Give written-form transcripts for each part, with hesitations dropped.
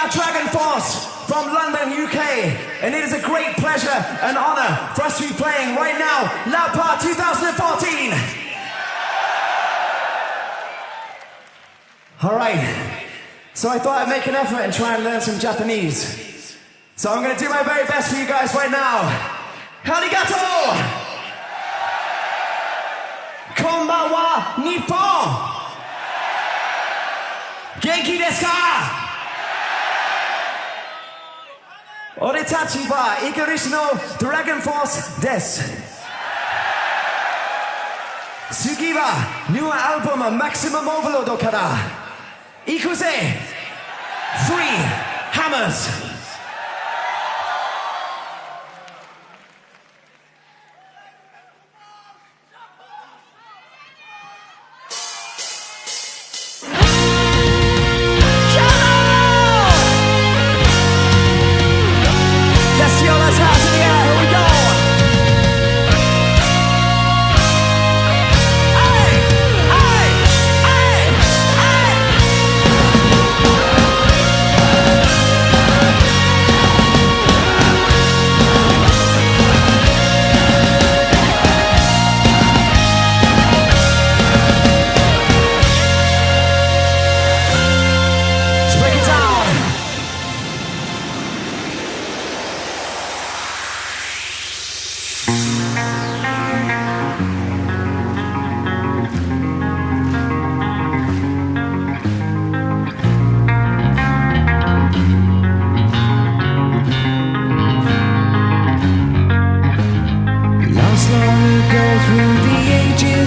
are DragonForce from London, UK, and it is a great pleasure and honor for us to be playing right now, Loud Part 2014. Alright, so I thought I'd make an effort and try and learn some Japanese. So I'm going to do my very best for you guys right now. Arigato! Konbanwa, Nippon! Genki desu ka? 俺たちはイギリスのドラゴンフォースです。次はニューアルバムマキシマムオーバーロードから行くぜ Three Hammers。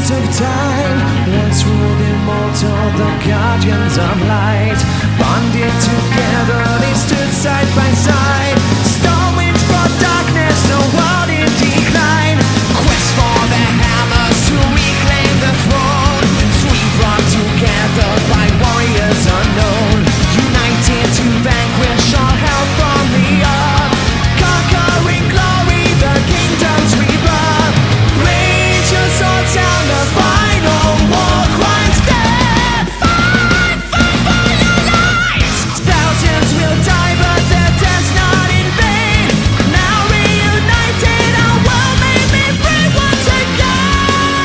Of time, once ruled immortal, the guardians of light. Bonded together, they stood side by side. Stormwind for darkness, the world in decline. Quest for the hammers to reclaim the throne. Three brought together by warriors unknown. United to vanquish all hell from the earth. Conquering glory, the kingdom's rebirth. Raise your swords down. The final war cries dead. Fight, fight for your lives. Thousands will die, but their death's not in vain. Now reunited, our world may be free once again.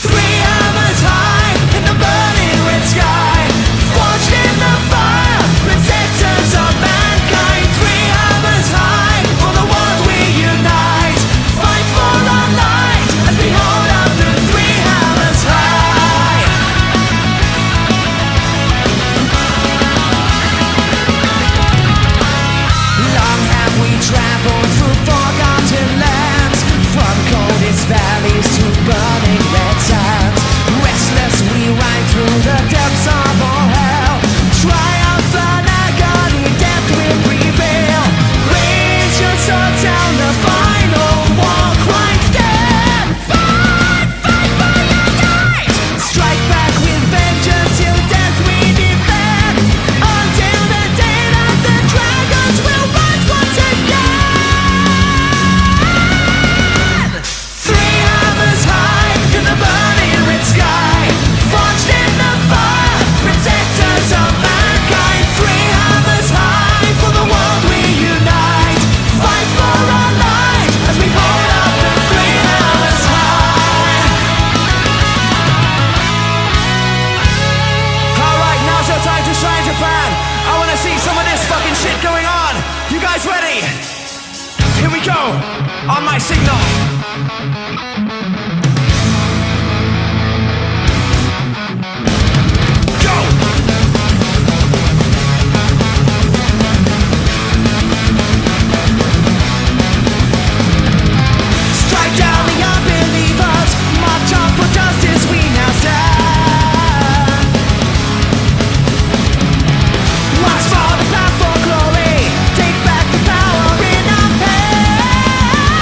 Three hammers high in the burning red sky, forged in the fire, protectors of mankind. Three hammers high for the world we unite. Fight for our light as we hold up the three hammers high. Long have we traveled through forgotten lands, from coldest valleys to burning red sands. Restless we ride through the depths of all hell. Triumph and agony, death will prevail. Raise your sword down, the final war cries dead. Fight, fight for your lives. Strike back with vengeance till death we defend. Until the day that the dragons will rise once again. Three hammers high in the burning red sky, forged in the fire, protectors of mankind. Three hammers high for the world we unite. Fight for our light as we hold up the three hammers high. Alright, now's your time to shine, Japan. I wanna see some of this fucking shit going on. You guys ready? Here we go, on my signal. Go! Strike down the unbelievers, march on for justice, we now stand. March for the path for glory, take back the power in our hands.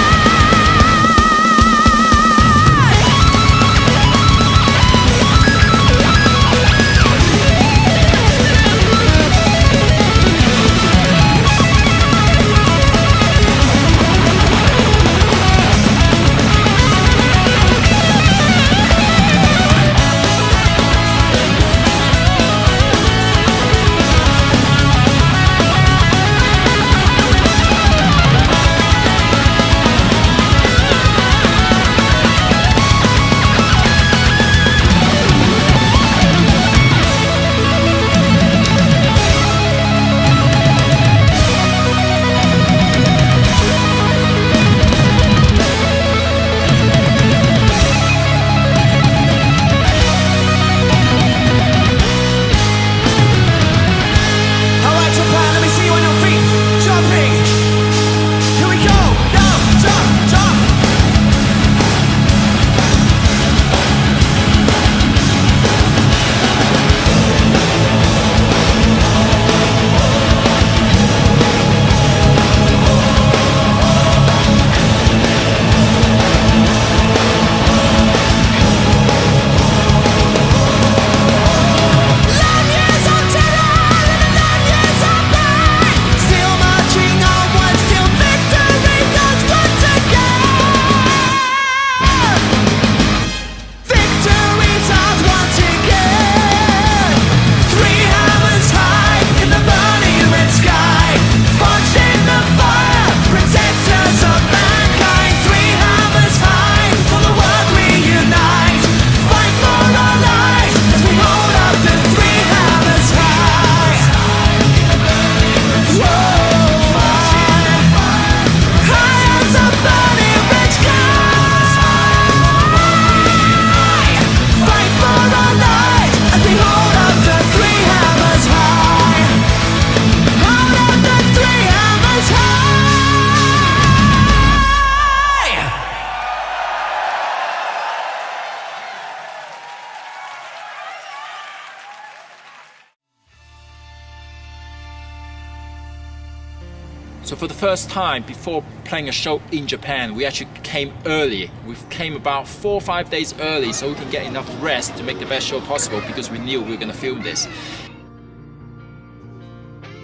So for the first time, before playing a show in Japan, we actually came early. We came about 4 or 5 days early so we can get enough rest to make the best show possible, because we knew we were going to film this.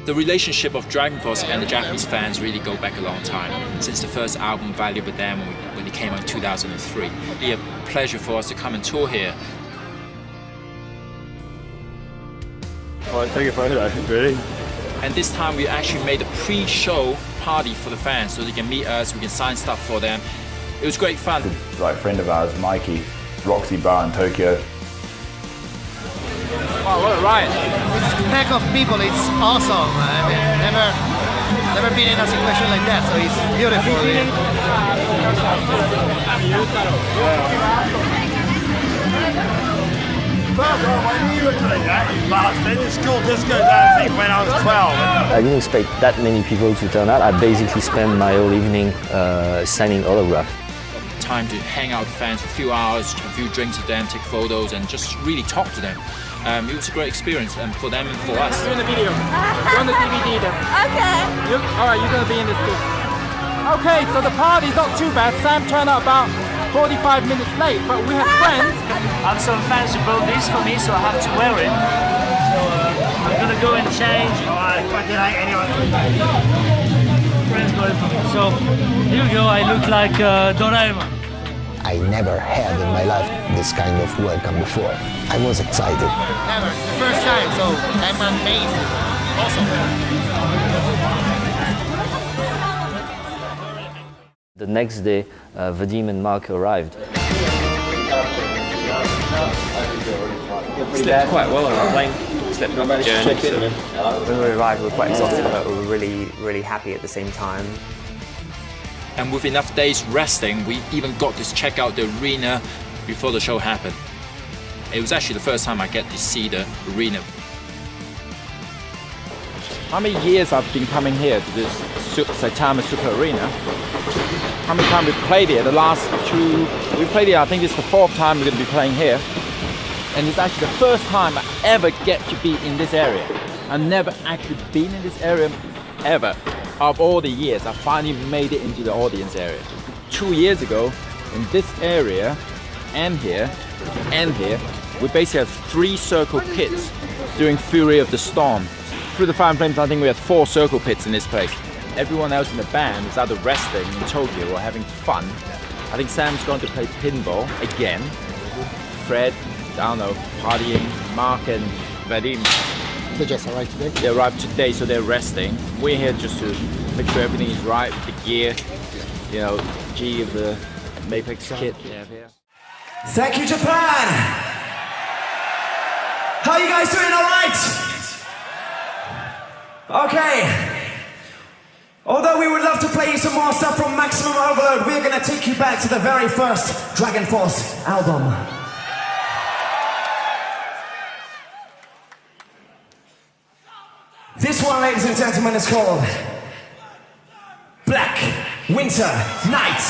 The relationship of DragonForce and the Japanese fans really go back a long time, since the first album, Value with Them, when it came out in 2003. It'd be a pleasure for us to come and tour here. Oh, take a photo, really? And this time we actually made a pre-show party for the fans so they can meet us, we can sign stuff for them. It was great fun. Like a friend of ours, Mikey, Roxy Bar in Tokyo. Wow, what a ride! This pack of people, it's awesome. I mean, never been in a situation like that, so it's beautiful. When you were doing that, you bastard, the school disco dancing when I was 12. I didn't expect that many people to turn out. I basically spent my whole evening signing autographs. Time to hang out with fans for a few hours, a few drinks with them, take photos, and just really talk to them. It was a great experience, for them and for us. You're in the video. You're on the DVD then. Okay. Alright, you're going to be in this too. Okay, so the party's not too bad. Sam turned up about 45 minutes late, but we have friends. And some fans who bought this for me, so I have to wear it. So I'm going to go and change. Alright, fucking hate anyone. Friends got it for me. So here you go, I look like Doraemon. I never had in my life this kind of welcome before. I was excited. Never. It's the first time, so I'm amazed. Awesome. The next day, Vadim and Mark arrived. Slept quite well on the plane. Slept on the journey. When we arrived, we were quite exhausted, but we were really happy at the same time. And with enough days resting, we even got to check out the arena before the show happened. It was actually the first time I get to see the arena. How many years I've been coming here to this Saitama Super Arena? How many times we've played here? The last two, we played here, I think it's the 4th time we're going to be playing here. And it's actually the first time I ever get to be in this area. I've never actually been in this area ever. Of all the years, I finally made it into the audience area. 2 years ago, in this area, and here, we basically had 3 circle pits during Fury of the Storm. Through the Fire and Flames, I think we had 4 circle pits in this place. Everyone else in the band is either resting in Tokyo or having fun. I think Sam's going to play pinball again. Fred, I don't know, partying. Mark and Vadim. They just arrived today? They arrived today, so they're resting. We're here just to make sure everything is right with the gear. You know, G of the Mapex kit. Thank you, Japan! How are you guys doing, alright? Okay. Although we would love to play you some more stuff from Maximum Overload, we're gonna take you back to the very first DragonForce album. This one, ladies and gentlemen, is called Black Winter Night.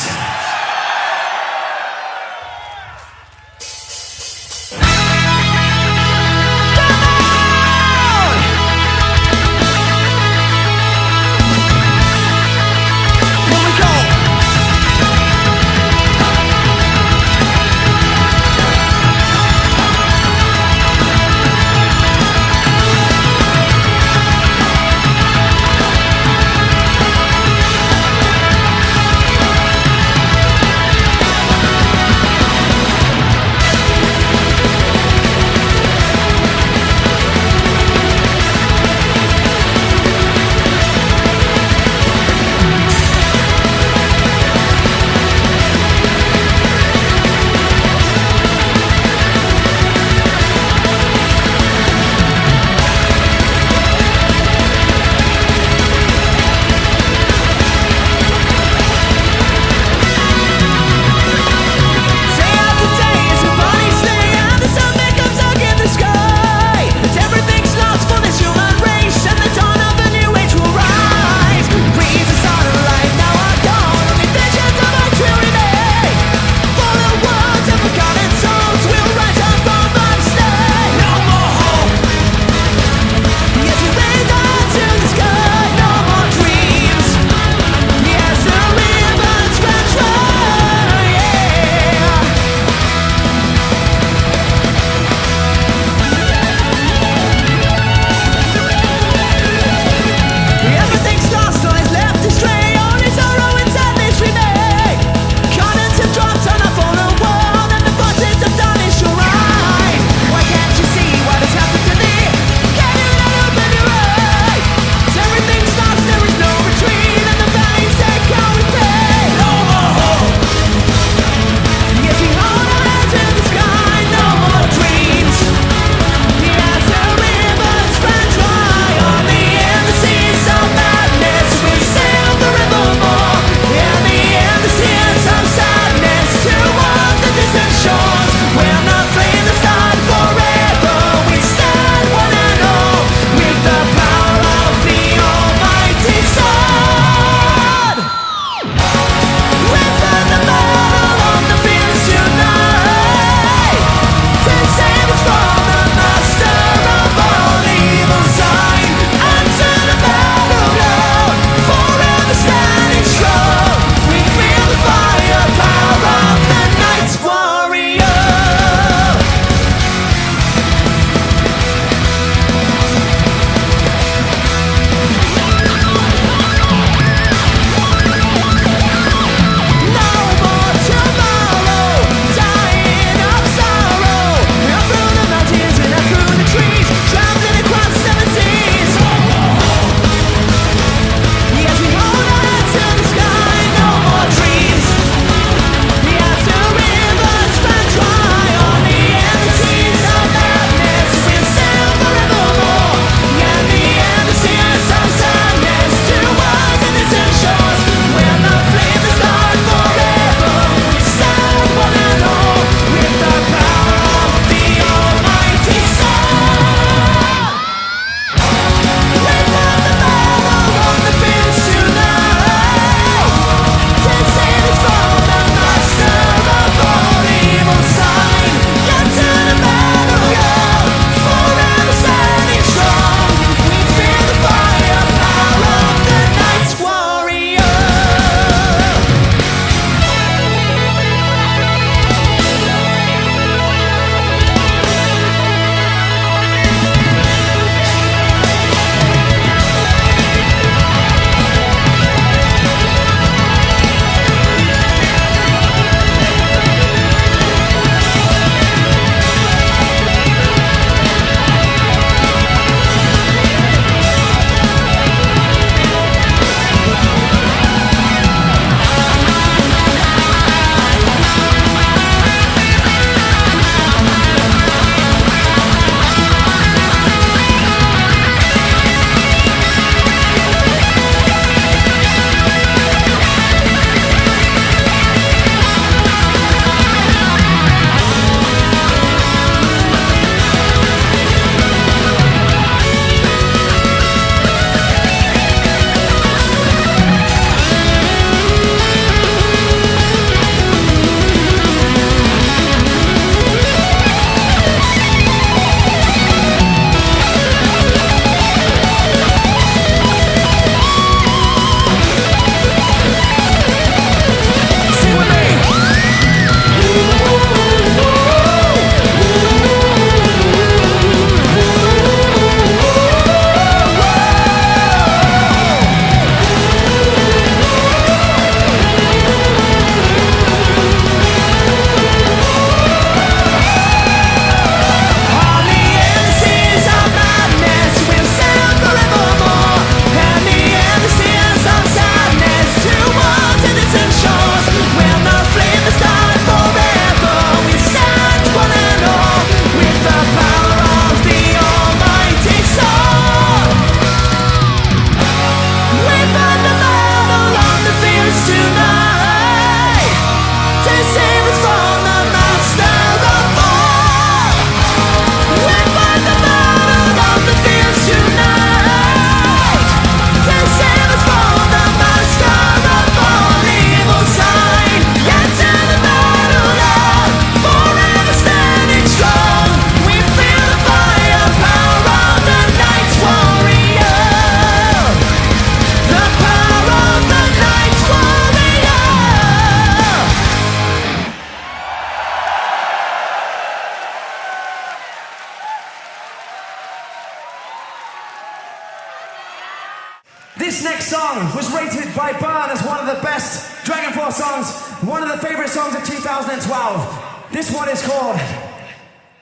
This next song was rated by Burn as one of the best DragonForce songs, one of the favorite songs of 2012. This one is called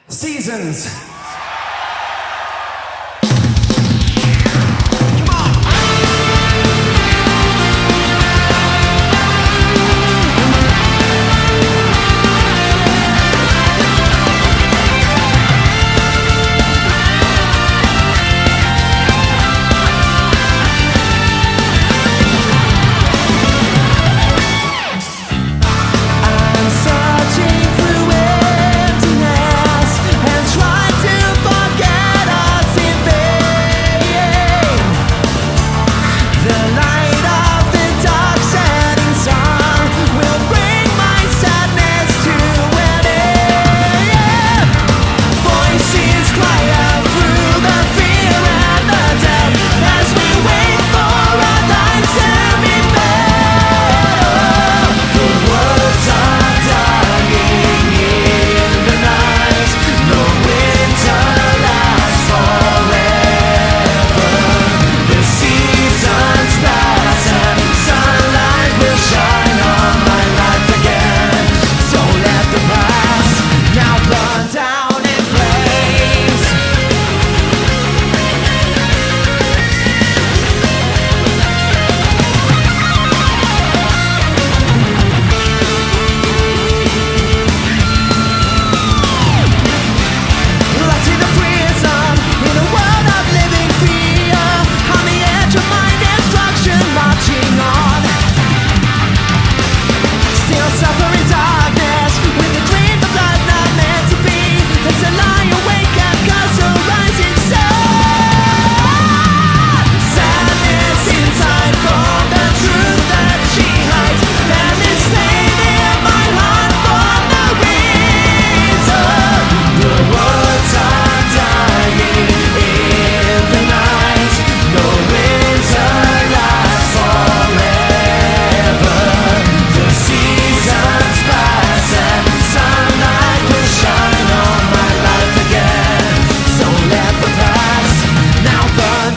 Seasons.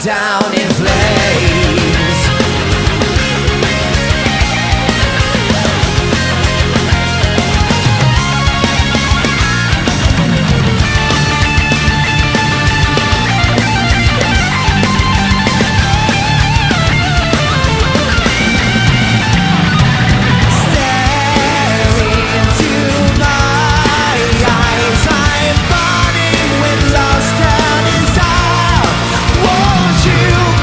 Down in flames. Staring into my eyes, I'm burning with lust and desire. Won't you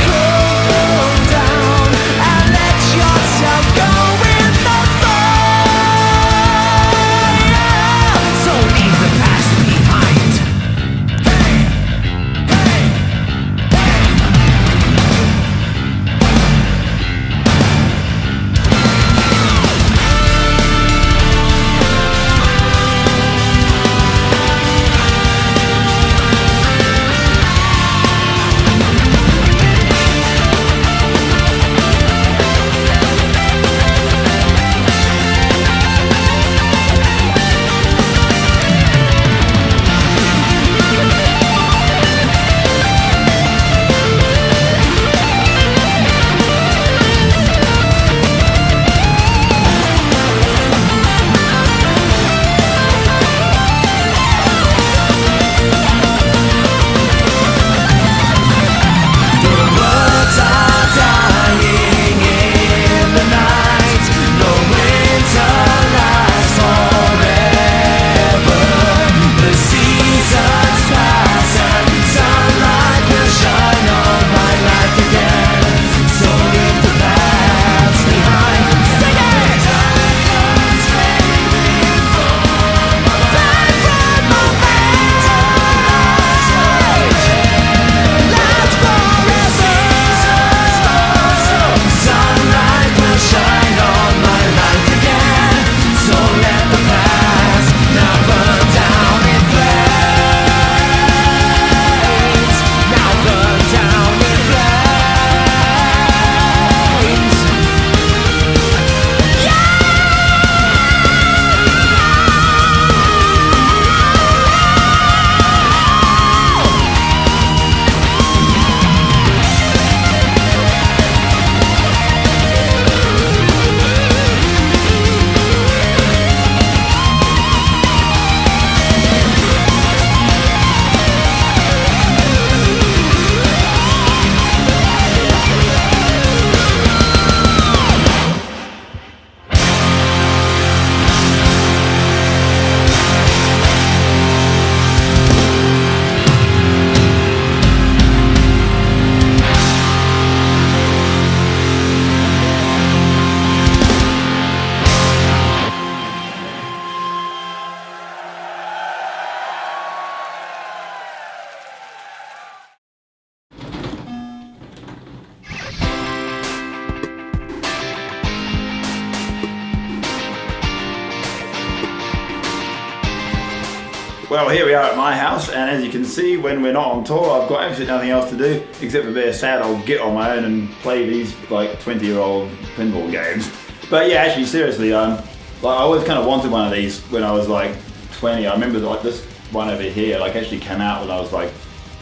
Well, here we are at my house, and as you can see, when we're not on tour, I've got absolutely nothing else to do except for be a sad old git on my own and play these like 20-year-old pinball games. But yeah, actually, seriously, like I always kind of wanted one of these when I was like 20. I remember like this one over here, like actually came out when I was like,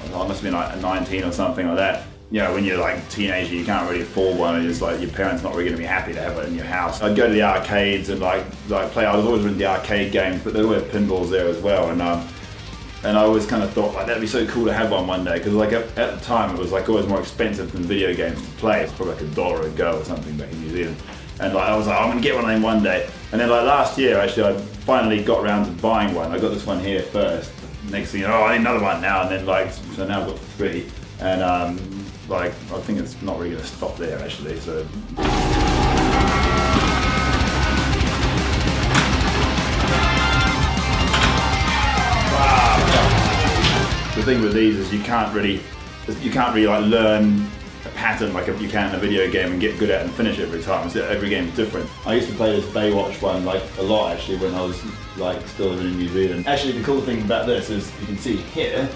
I must have been like 19 or something like that. You know, when you're like a teenager, you can't really afford one, and it's like your parents not really going to be happy to have it in your house. I'd go to the arcades and like play. I was always into the arcade games, but there were pinballs there as well, and I always kind of thought like that'd be so cool to have one day, because like at the time it was like always more expensive than video games to play. It's probably like $1 a go or something back in New Zealand, and like I was like, I'm gonna get one of them one day. And then like last year, actually, I finally got around to buying one. I got this one here first. Next thing you know, I need another one now, and then like so now I've got 3, and like I think it's not really going to stop there actually. So wow. The thing with these is you can't really like learn a pattern like you can in a video game and get good at it and finish it every time. So every game is different. I used to play this Baywatch one like a lot actually when I was like still living in New Zealand. Actually, the cool thing about this is you can see here.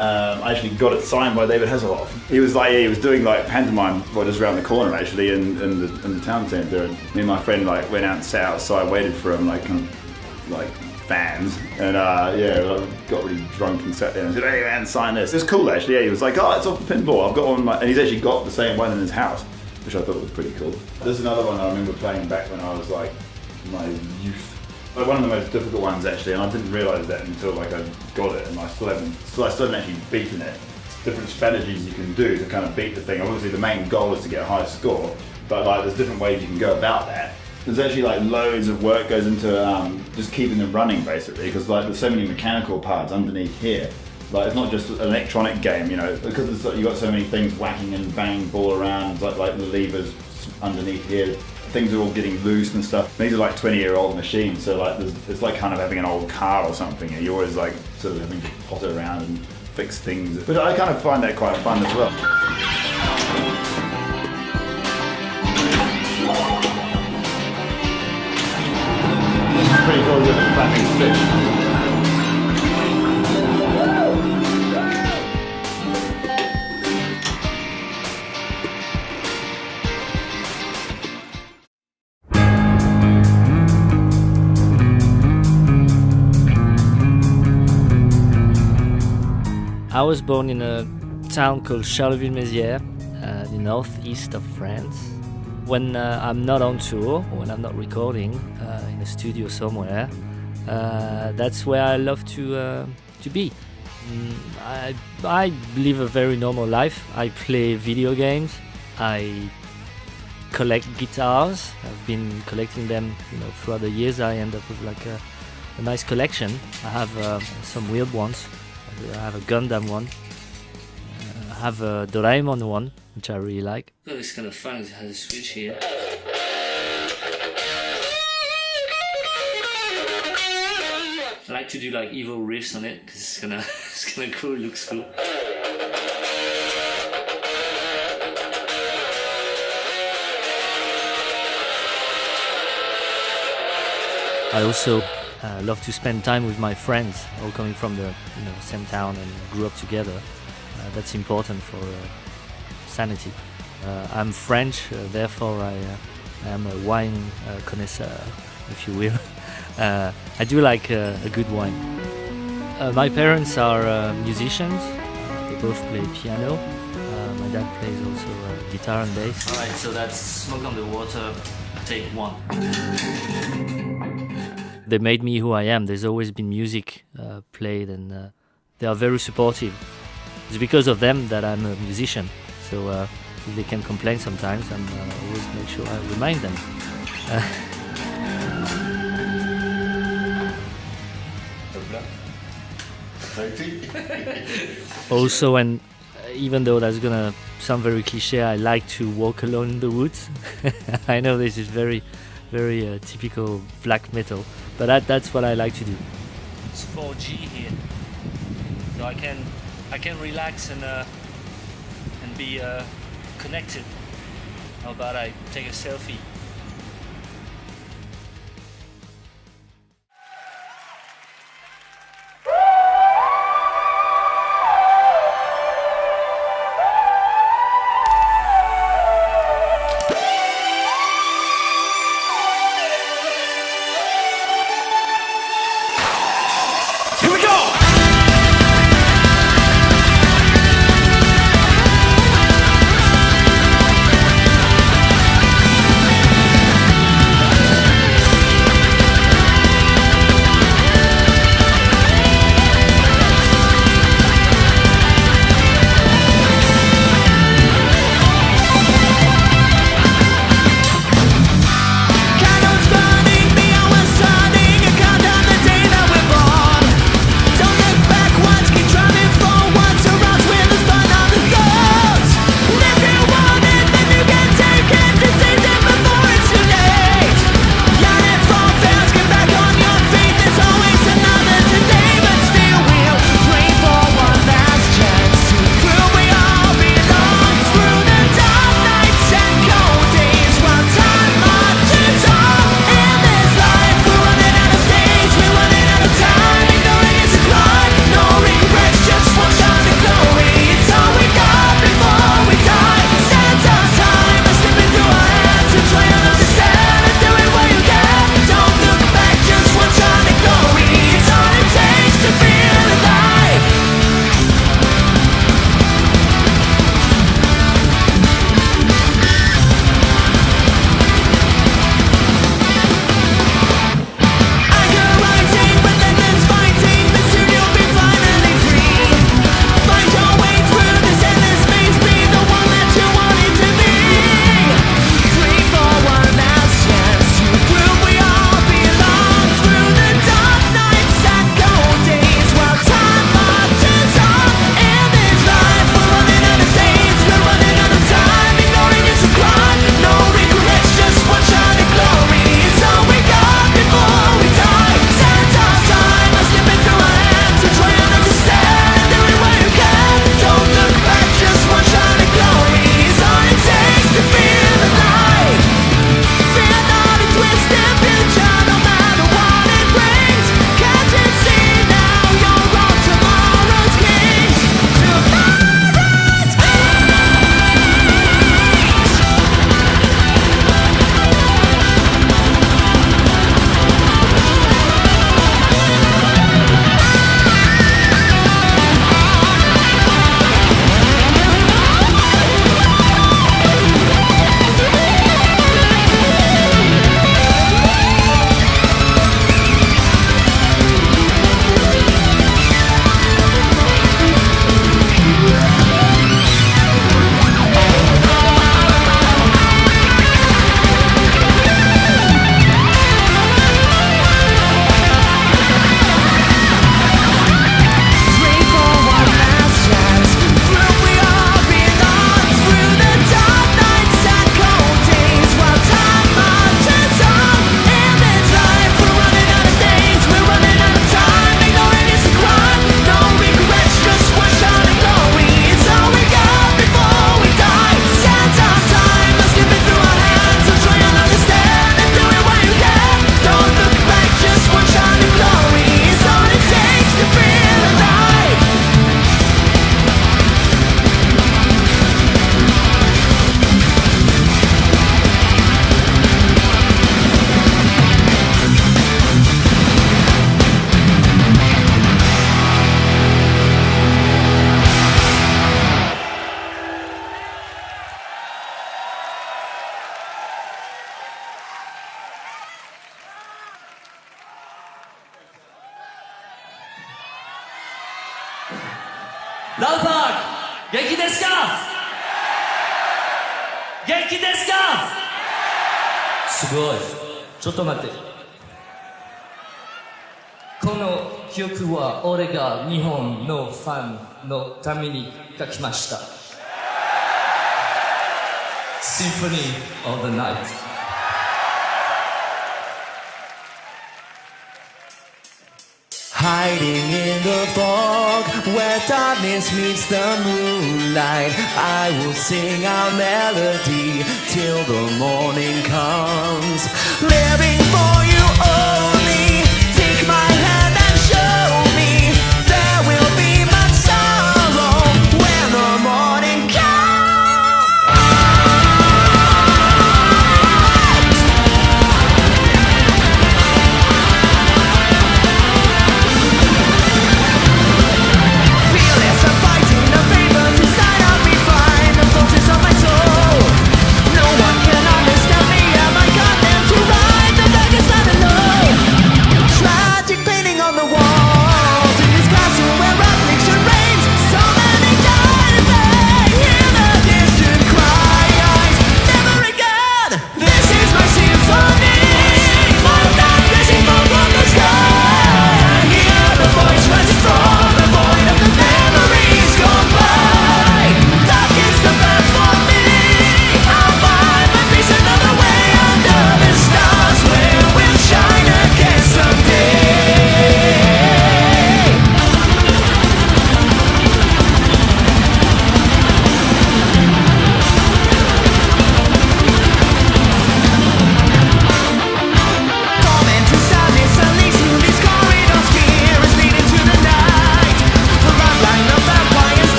I actually got it signed by David Hasselhoff. He was like, he was doing like pantomime just around the corner actually in the town centre. And me and my friend like went out and sat outside, waited for him like fans, and yeah, I got really drunk and sat there and said, "Hey man, sign this." It's cool actually. Yeah, he was like, "Oh, it's off the pinball. I've got one," and he's actually got the same one in his house, which I thought was pretty cool. There's another one I remember playing back when I was like in my youth. Like one of the most difficult ones actually, and I didn't realise that until like I got it, and I still haven't actually beaten it. It's different strategies you can do to kind of beat the thing. Obviously the main goal is to get a high score, but like there's different ways you can go about that. There's actually like loads of work goes into just keeping them running basically, because like there's so many mechanical parts underneath here. Like it's not just an electronic game, you know, because it's, you've got so many things whacking and banging ball around, like the levers underneath here. Things are all getting loose and stuff. These are like 20-year-old machines, so like it's like kind of having an old car or something, and you're always like sort of having to potter around and fix things. But I kind of find that quite fun as well. It's pretty cool to get the flapping fish. I was born in a town called Charleville-Mézières, the northeast of France. When I'm not on tour, or when I'm not recording in a studio somewhere, that's where I love to be. I live a very normal life. I play video games. I collect guitars. I've been collecting them, you know, throughout the years. I end up with like a nice collection. I have some weird ones. I have a Gundam one. I have a Doraemon one, which I really like. Oh, it's kind of fun. It has a switch here. I like to do like evil riffs on it because it's kind of cool. It looks cool. I also love to spend time with my friends, all coming from the same town and grew up together. That's important for sanity. I'm French, therefore I am a wine connoisseur, if you will. I do like a good wine. My parents are musicians. They both play piano. My dad plays also guitar and bass. Alright, so that's Smoke on the Water, take 1. They made me who I am. There's always been music played, and they are very supportive. It's because of them that I'm a musician. So if they can complain sometimes, I'm always make sure I remind them. Also, and even though that's gonna sound very cliche, I like to walk alone in the woods. I know this is very typical black metal, but that's what I like to do. It's 4G here, so I can relax and be connected. How about I take a selfie? ラウター元気ですか？元気ですか？すごい。ちょっと待って。この曲は俺が日本のファンのために書きました。Symphony of the Night。Hiding in the fog where darkness meets the moonlight, I will sing our melody till the morning comes. Living for you only, take my hand and show me there will be much sorrow when the morning comes. No one can understand me, am I condemned to ride the darkest night alone?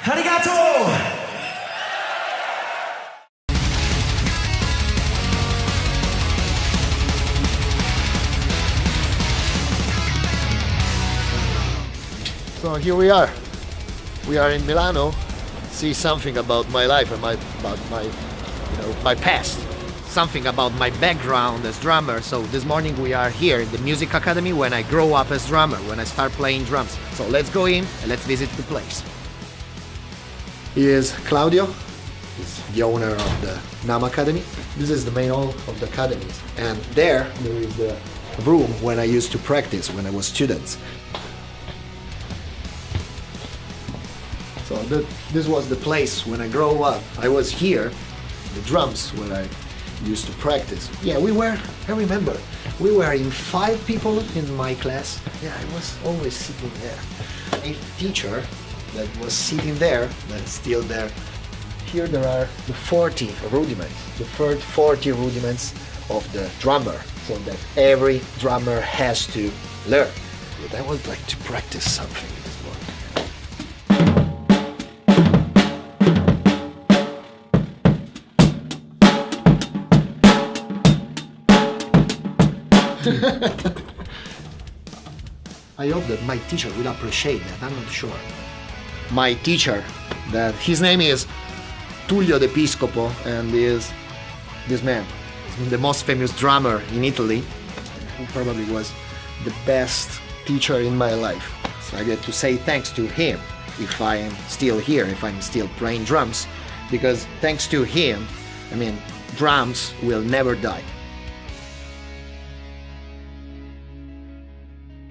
Arigato! So here we are. We are in Milano. See something about my life and my past. Something about my background as drummer. So this morning we are here in the music academy when I grow up as drummer, when I start playing drums. So let's go in and let's visit the place. Here is Claudio. He's the owner of the NAM Academy. This is the main hall of the academy. And there is the room when I used to practice when I was students. So this was the place when I grew up. I was here, the drums, where I used to practice. Yeah, I remember, we were in 5 people in my class. Yeah, I was always sitting there. A teacher that was sitting there, that's still there. Here there are the 40 rudiments, the first 40 rudiments of the drummer, so that every drummer has to learn. But I would like to practice something this morning. I hope that my teacher will appreciate that, I'm not sure. My teacher, that his name is Tullio d'Episcopo, and is this man. He's the most famous drummer in Italy. He probably was the best teacher in my life. So I get to say thanks to him if I am still here, if I'm still playing drums, because thanks to him, drums will never die.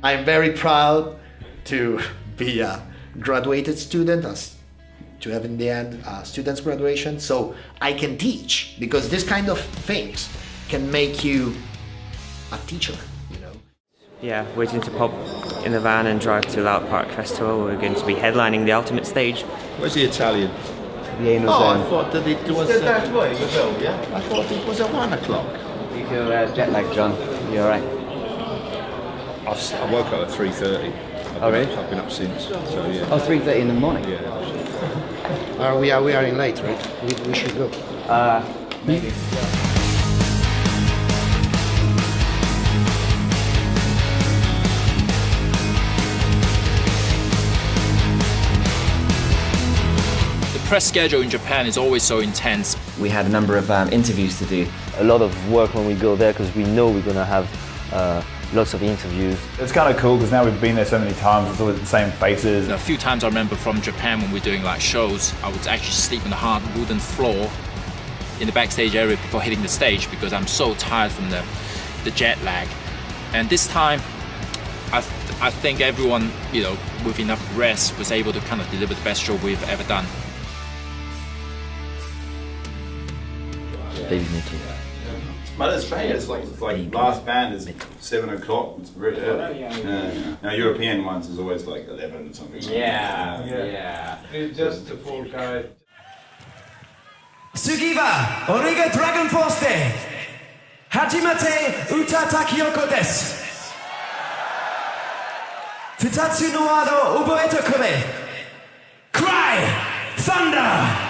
I'm very proud to be a graduated student, to have in the end a student's graduation, so I can teach, because this kind of things can make you a teacher, you know. Yeah, waiting to pop in the van and drive to Loud Park Festival. We're going to be headlining the ultimate stage. Where's the Italian? I thought that it was... that way, yeah? I thought it was at 1 o'clock. You feel jet lag, John? You alright? I woke up at 3:30. Oh, really? I've been up since, so yeah. Oh, 3:30 in the morning? Yeah. We are in late, right? We should go. Maybe. The press schedule in Japan is always so intense. We had a number of interviews to do. A lot of work when we go there because we know we're going to have lots of interviews. It's kind of cool because now we've been there so many times, it's always the same faces. A few times I remember from Japan when we're doing like shows, I would actually sleep on the hard wooden floor in the backstage area before hitting the stage because I'm so tired from the jet lag. And this time, I think everyone, with enough rest was able to kind of deliver the best show we've ever done. But it's strange, it's like last band is 7 o'clock, it's very early. Now European ones is always like 11 or something. Yeah. It's just the poor guy. 次は俺がドラゴンフォースで初めて歌った記憶です。2つのワードを覚えてくれ。Cry! Thunder!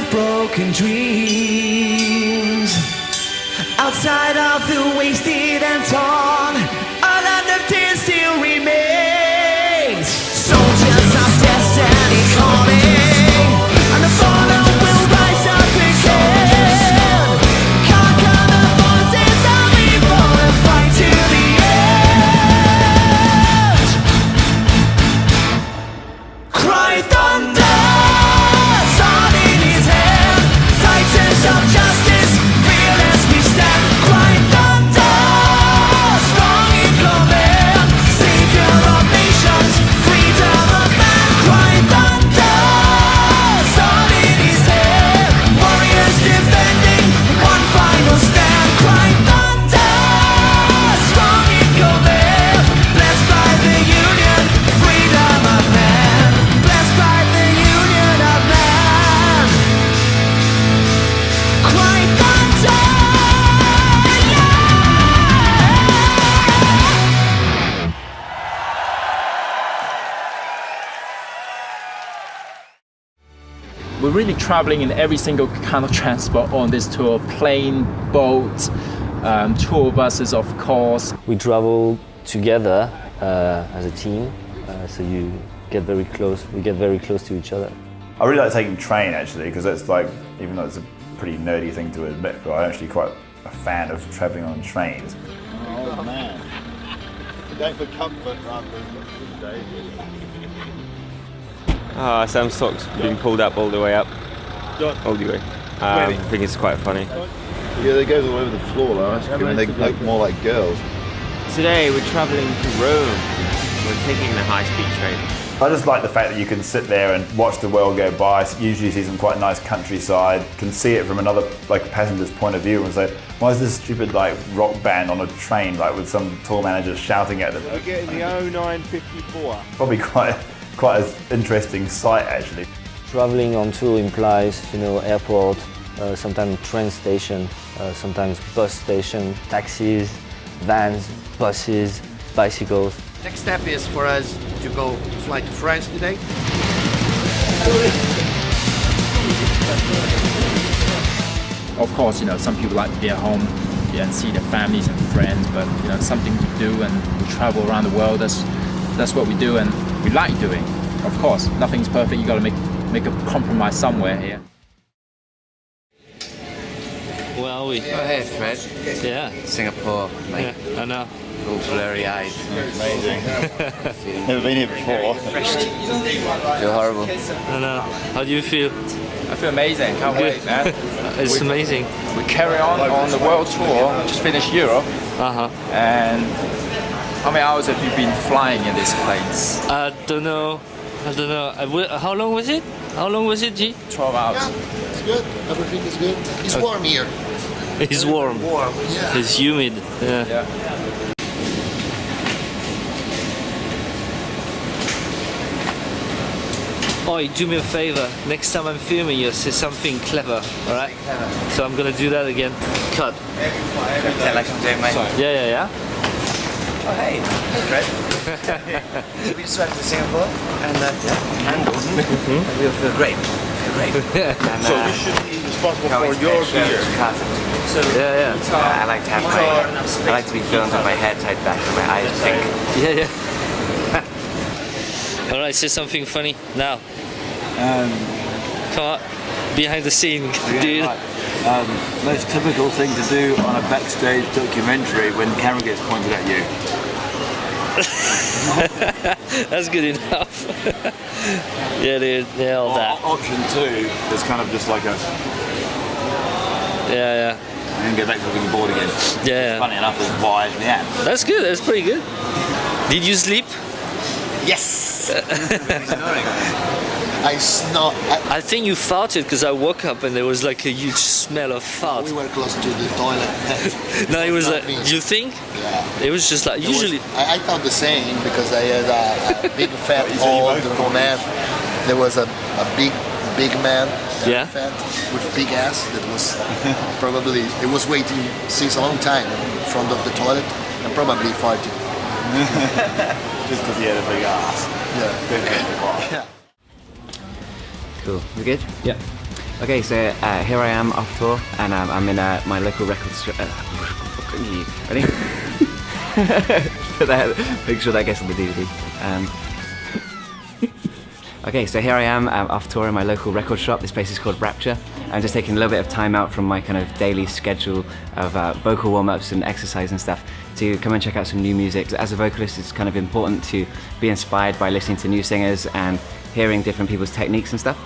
of broken dreams. Outside of the wasted and torn, a land of tears still remains. Soldiers of destiny calling, and the fallen will rise up again. Conquer the forces of evil and fight to the end. Cry thunder, sword in his hand, titans of justice, fearless we stand. Cry thunder, strong in command, savior of nations, freedom of man. Cry thunder, sword in his hand, warriors defending one final stand. Cry thunder, strong in command, blessed by the union, freedom of man. Blessed by the union of man. Cry thunder, We're really traveling in every single kind of transport on this tour. Plane, boat, tour buses, of course. We travel together as a team, so you get very close. We get very close to each other. I really like taking train actually, because it's like, even though it's a pretty nerdy thing to admit, but I'm actually quite a fan of travelling on trains. Oh man. Going for comfort rather than Sam's sock's been pulled up all the way up. All the way. I think it's quite funny. Yeah, they go all over the floor though. They look more like girls. Today we're travelling to Rome. We're taking the high-speed train. I just like the fact that you can sit there and watch the world go by, usually see some quite nice countryside, can see it from another passenger's point of view and say, why is this stupid rock band on a train with some tour manager shouting at them? We're getting the 0954. Probably quite an interesting sight actually. Traveling on tour implies, airport, sometimes train station, sometimes bus station, taxis, vans, buses, bicycles. Next step is for us to go fly to France today. Of course, some people like to be at home and see their families and friends, but something to do, and we travel around the world. That's what we do, and we like doing. Of course, nothing's perfect. You got to make a compromise somewhere here. Where are we? Oh, hey, Fred. Yeah. Singapore, mate. Yeah, I know. All blurry-eyed. Amazing. Never been here before. Feel horrible. I know. How do you feel? I feel amazing. Can't wait, man. It's amazing. We carry on the world tour. Just finished Europe. And how many hours have you been flying in these planes? I don't know. How long was it? G? 12 hours. Yeah, it's good. Everything is good. It's warm here. It's warm. Warm, yeah. It's humid. Yeah. Oi, do me a favor. Next time I'm filming you, say something clever, alright? So I'm gonna do that again. Cut. Tell like I'm doing, mate. Yeah. Oh, hey. Hey, Fred. We just went to Singapore and we'll feel great. And, so you should be responsible for your gear. So I like to have I like to be filmed with my hair tied back and my eyes pink. Yeah. Alright, say something funny now. Come on, behind the scene, dude. Right. Most typical thing to do on a backstage documentary when the camera gets pointed at you. That's good enough. Yeah, dude, nailed that. Option 2 is kind of just like a... Yeah. And then go back to looking bored again. Yeah. Funny enough, that's why I am. That's good, that's pretty good. Did you sleep? Yes! I snort. I think you farted because I woke up and there was like a huge smell of fart. We were close to the toilet. No, it was like, you think? Yeah. It was just like, usually... I thought the same because I had a big fat old man. There was a big man, fat, with big ass that was probably, it was waiting since a long time in front of the toilet and probably farted. Just because he had a big ass. Yeah. Cool. You good? Yeah. Okay, so here I am off tour, and I'm in my local record store. Ready? Make sure that gets on the DVD. Okay, so here I am off tour in my local record shop. This place is called Rapture. I'm just taking a little bit of time out from my kind of daily schedule of vocal warm-ups and exercise and stuff to come and check out some new music. As a vocalist, it's kind of important to be inspired by listening to new singers and hearing different people's techniques and stuff.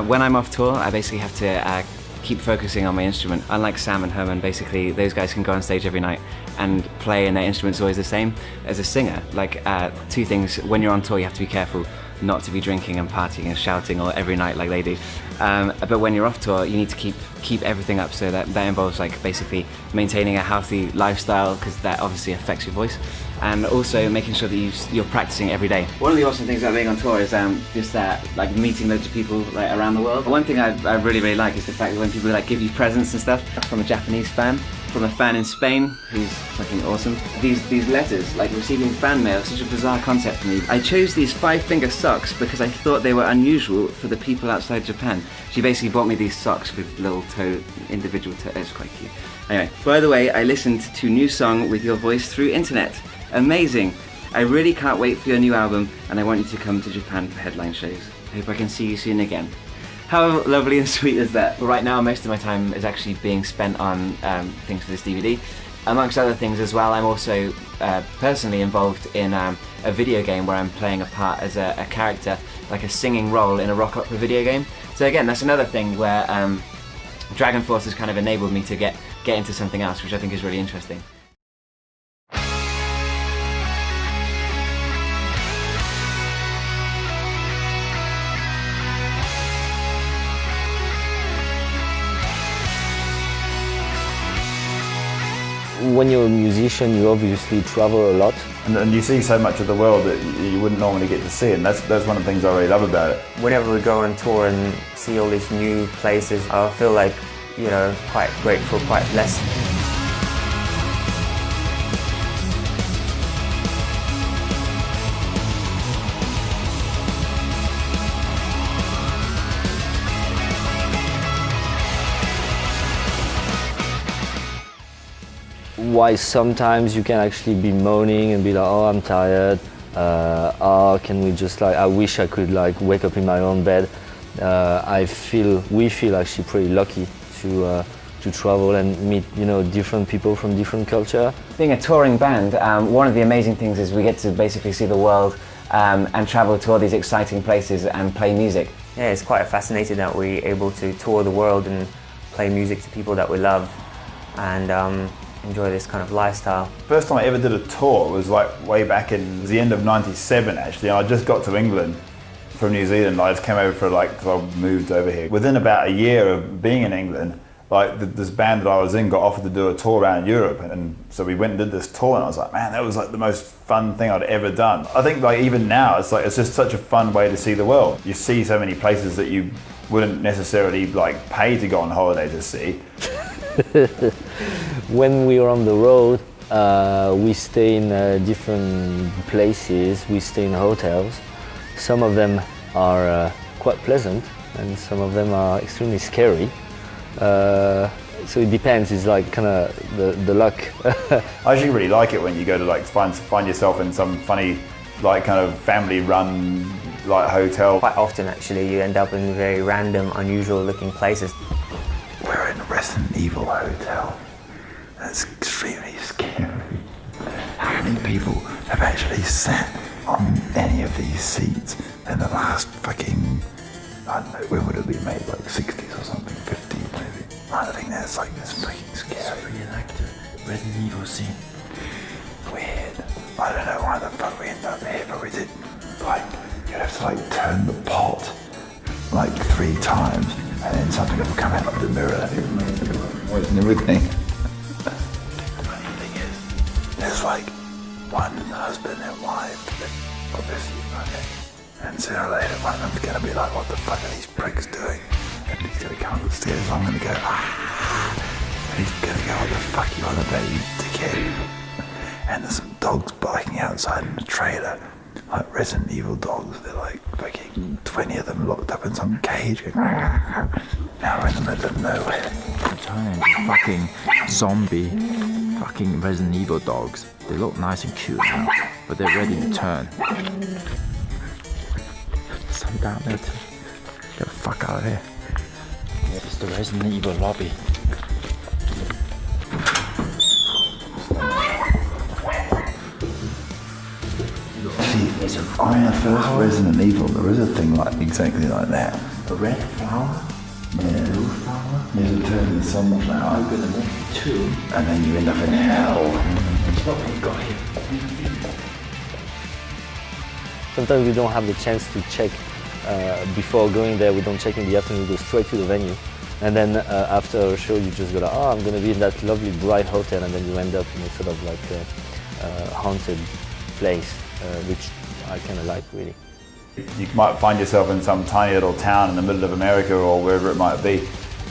When I'm off tour, I basically have to keep focusing on my instrument. Unlike Sam and Herman, basically those guys can go on stage every night and play and their instrument's always the same. As a singer, like two things, when you're on tour you have to be careful not to be drinking and partying and shouting all every night like they do. But when you're off tour, you need to keep everything up, so that involves like basically maintaining a healthy lifestyle, because that obviously affects your voice, and also making sure that you're practicing every day. One of the awesome things about being on tour is just like meeting loads of people like around the world. One thing I really like is the fact that when people like give you presents and stuff, from a Japanese fan, from a fan in Spain who's fucking awesome. These letters, like receiving fan mail, such a bizarre concept for me. I chose these 5-finger socks because I thought they were unusual for the people outside Japan. She basically bought me these socks with little individual toe. It's quite cute. Anyway, by the way, I listened to new song with your voice through internet. Amazing. I really can't wait for your new album, and I want you to come to Japan for headline shows. I hope I can see you soon again. How lovely and sweet is that? Right now, most of my time is actually being spent on things for this DVD. Amongst other things as well, I'm also personally involved in a video game where I'm playing a part as a character, like a singing role in a rock opera video game. So again, that's another thing where DragonForce has kind of enabled me to get into something else, which I think is really interesting. When you're a musician, you obviously travel a lot. And you see so much of the world that you wouldn't normally get to see, and that's one of the things I really love about it. Whenever we go on tour and see all these new places, I feel like, you know, quite grateful, quite blessed. Why sometimes you can actually be moaning and be like, oh, I'm tired, oh, can we just like, I wish I could like wake up in my own bed. We feel actually pretty lucky to travel and meet, you know, different people from different culture. Being a touring band, one of the amazing things is we get to basically see the world and travel to all these exciting places and play music. Yeah, it's quite fascinating that we're able to tour the world and play music to people that we love, and enjoy this kind of lifestyle. First time I ever did a tour was like way back in the end of '97 actually. I just got to England from New Zealand. I just came over for like, because I moved over here. Within about a year of being in England, like this band that I was in got offered to do a tour around Europe, and so we went and did this tour, and I was like, man, that was like the most fun thing I'd ever done. I think like even now it's just such a fun way to see the world. You see so many places that you wouldn't necessarily like pay to go on holiday to see. When we are on the road, we stay in different places, we stay in hotels. Some of them are quite pleasant and some of them are extremely scary. So it depends, it's like kind of the luck. I actually really like it when you go to like find yourself in some funny like kind of family run like hotel. Quite often actually you end up in very random, unusual looking places. We're in a Resident Evil hotel. That's extremely scary. How many people have actually sat on any of these seats in the last fucking, I don't know, when would it be made, like 60s or something, 50s maybe? I think that's like, that's fucking scary. Reenact a Resident Evil scene. Weird. I don't know why the fuck we ended up here, but we did. Like, you'd have to like turn the pot like 3 times, and then something will come out of the mirror and everything. The funny thing is, there's like one husband and wife, obviously, okay. And sooner or later, one of them's gonna be like, what the fuck are these pricks doing? And he's gonna come up the stairs, I'm gonna go, ah! And he's gonna go, what the fuck you on about, you dickhead? And there's some dogs barking outside in the trailer. like Resident Evil dogs. They're like fucking 20 of them locked up in some cage. Now we're in the middle of nowhere. Giant fucking zombie, fucking Resident Evil dogs. They look nice and cute now, but they're ready to turn. Some down there too. Get the fuck out of here. Yeah, it's the Resident Evil lobby. See, on the first Resident Evil, there is a thing like exactly like that. A red flower? Yeah. A blue flower? You turn into sunflower. I'm gonna make two. And then you end up in hell. What we got here? Sometimes we don't have the chance to check before going there. We don't check in the afternoon, we go straight to the venue. And then after a show, you just go like, oh, I'm going to be in that lovely bright hotel, and then you end up in a sort of like a haunted place, which I kind of like, really. You might find yourself in some tiny little town in the middle of America or wherever it might be,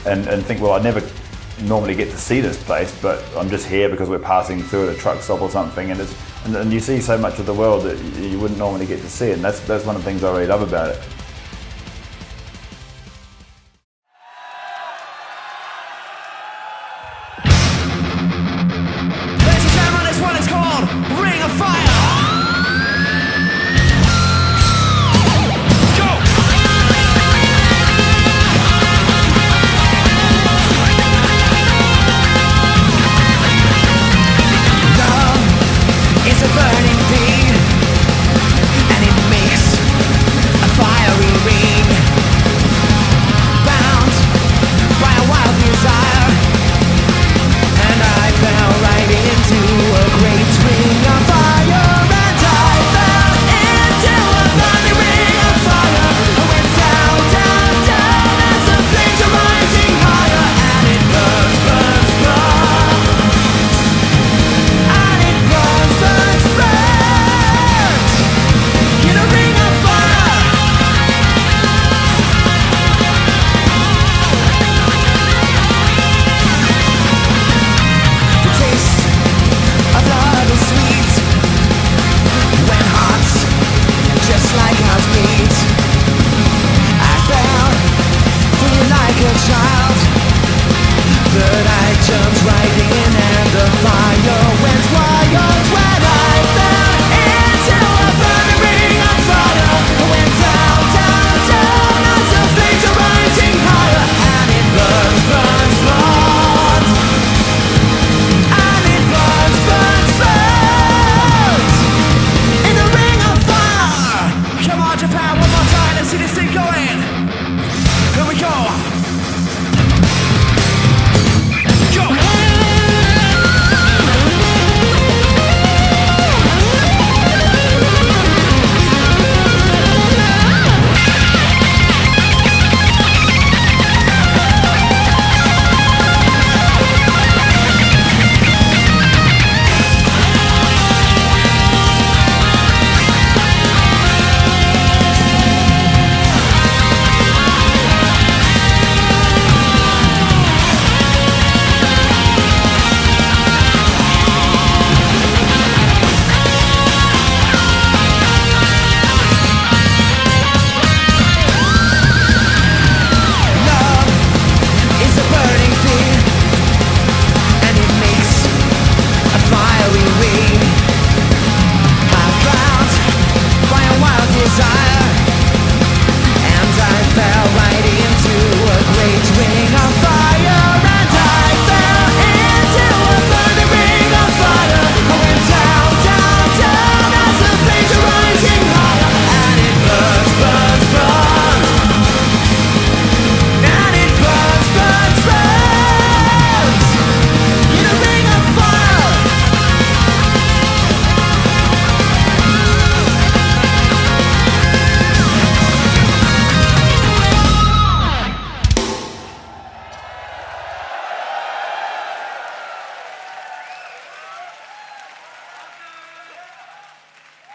and think, well, I never normally get to see this place, but I'm just here because we're passing through at a truck stop or something, and you see so much of the world that you wouldn't normally get to see, and that's one of the things I really love about it. Ladies and gentlemen, this one is called Ring of Fire. It's a burning thing, and it makes a fiery ring, bound by a wild desire, and I fell right into a great ring of fire, and I fell into a burning ring of fire. I went down, down, down as the flames are rising higher, and it burns, burns, burns. And it burns, burns, burns in a ring of fire. The taste of love is sweet when hot, just like house meat. I fell for you like a child, but I jumped right in and the fire went wild when I fell into a burning ring of fire. I went down, down, down as the flames are rising higher, and it burns, burns, burns. And it burns, burns, burns in the ring of fire. Come on, Japan, one more time. Let's see this thing going. Here we go. It's a burning thing, and it makes a fiery ring. I'm bound by a wild desire, and I fell right into a great ring of fire. And I fell into a burning ring of fire. I went down, down, down as the flames are rising higher, and it burns, burns, burns. And it burns, burns, burns in a ring of fire.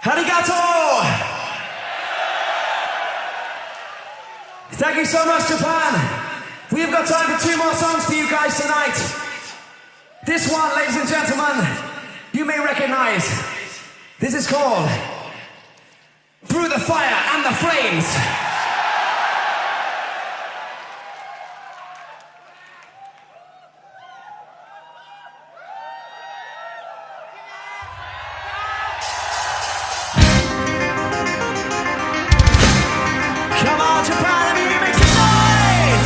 Arigato! Thank you so much, Japan. We've got time for 2 more songs for you guys tonight. This one, ladies and gentlemen, you may recognize. This is called Through the fire and the flames. Come on, Japan, let me make some noise!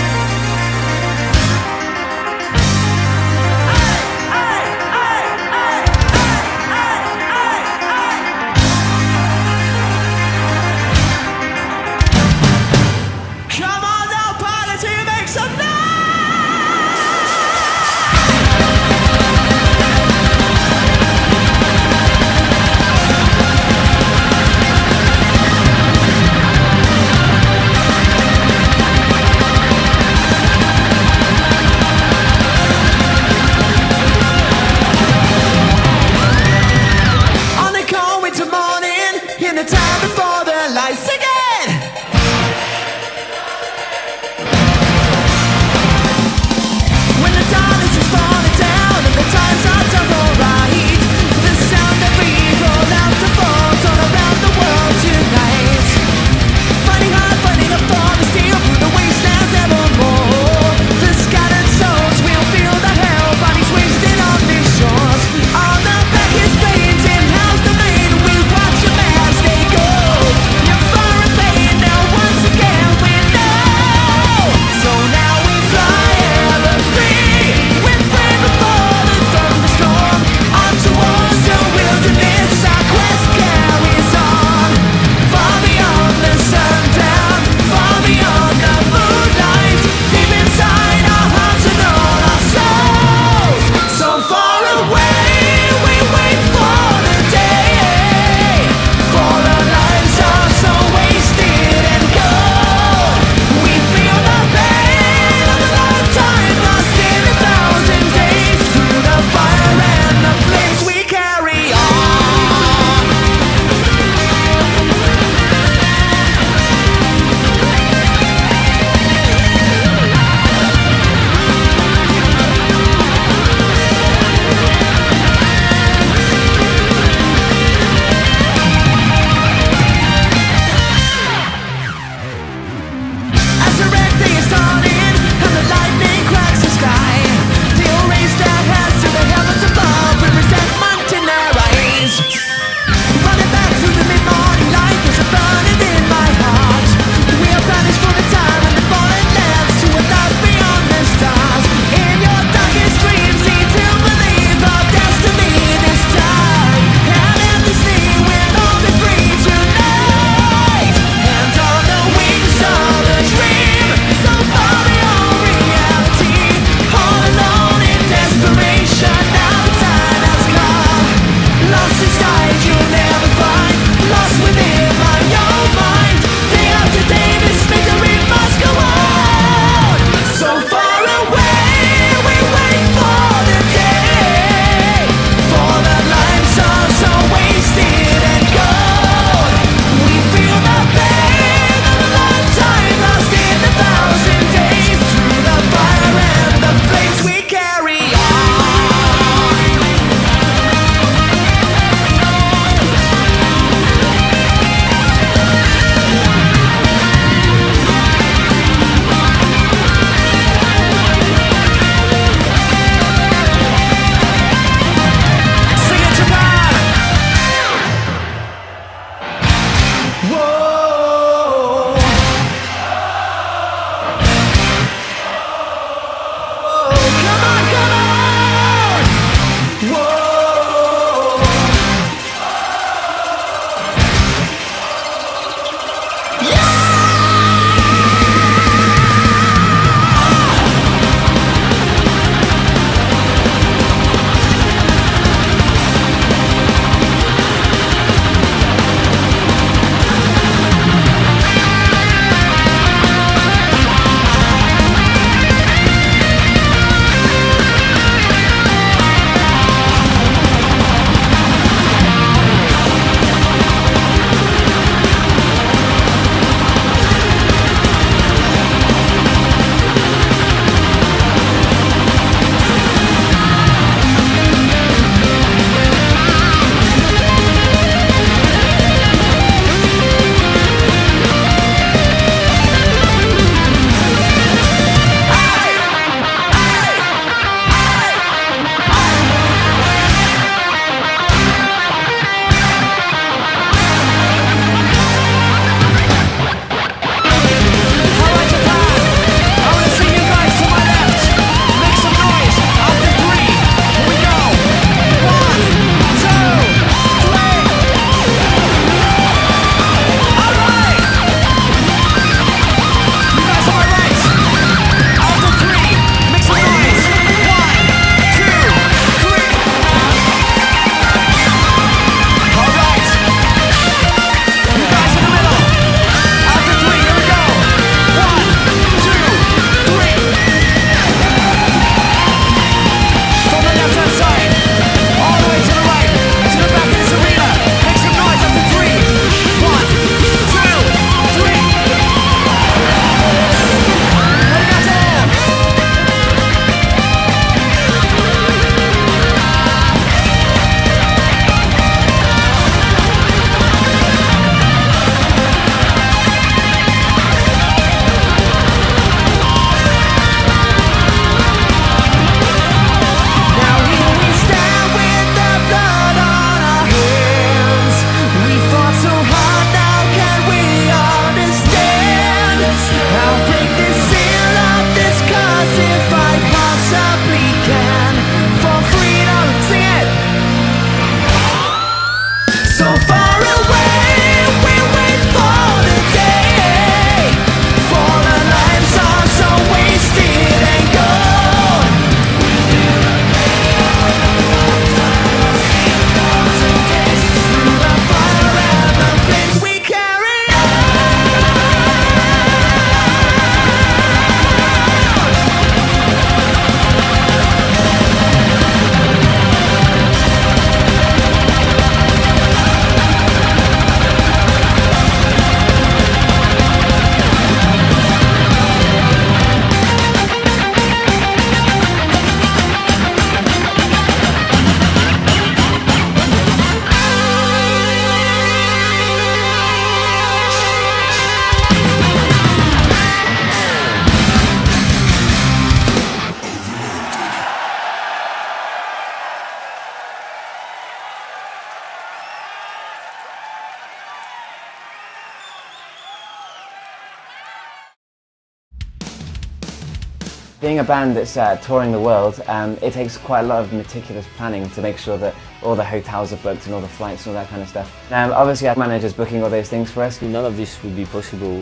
Being a band that's touring the world, it takes quite a lot of meticulous planning to make sure that all the hotels are booked and all the flights and all that kind of stuff. Now, obviously our manager's booking all those things for us. None of this would be possible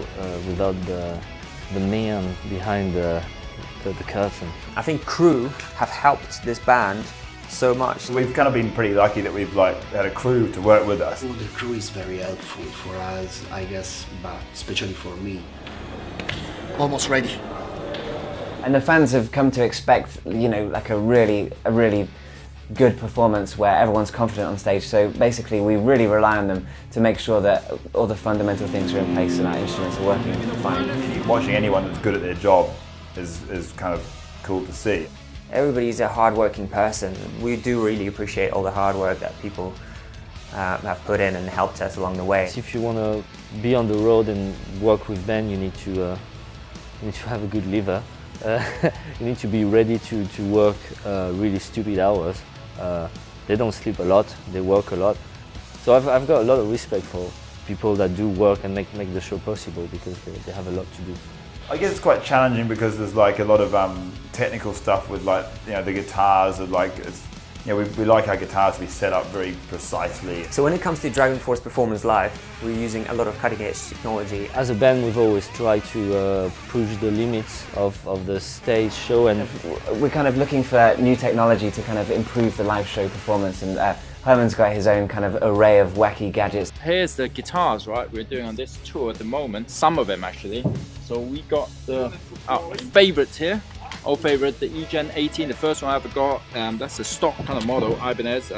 without the man behind the curtain. I think crew have helped this band so much. We've kind of been pretty lucky that we've had a crew to work with us. Well, the crew is very helpful for us, I guess, but especially for me. Almost ready. And the fans have come to expect, you know, like a really good performance where everyone's confident on stage. So basically we really rely on them to make sure that all the fundamental things are in place and our instruments are working fine. Watching anyone that's good at their job is kind of cool to see. Everybody's a hard-working person. We do really appreciate all the hard work that people have put in and helped us along the way. If you want to be on the road and work with band, you need to have a good liver. You need to be ready to work really stupid hours. They don't sleep a lot, they work a lot. So I've got a lot of respect for people that do work and make the show possible, because they have a lot to do. I guess it's quite challenging because there's like a lot of technical stuff with, like, you know, the guitars are like, it's, you know, we like our guitars to be set up very precisely. So when it comes to DragonForce Performance Live, we're using a lot of cutting-edge technology. As a band, we've always tried to push the limits of the stage show, and we're kind of looking for new technology to kind of improve the live show performance, and Herman's got his own kind of array of wacky gadgets. Here's the guitars, right, we're doing on this tour at the moment, some of them actually. So we got our favorites here. Old favorite, the EGen 18, the first one I ever got. That's a stock kind of model, Ibanez.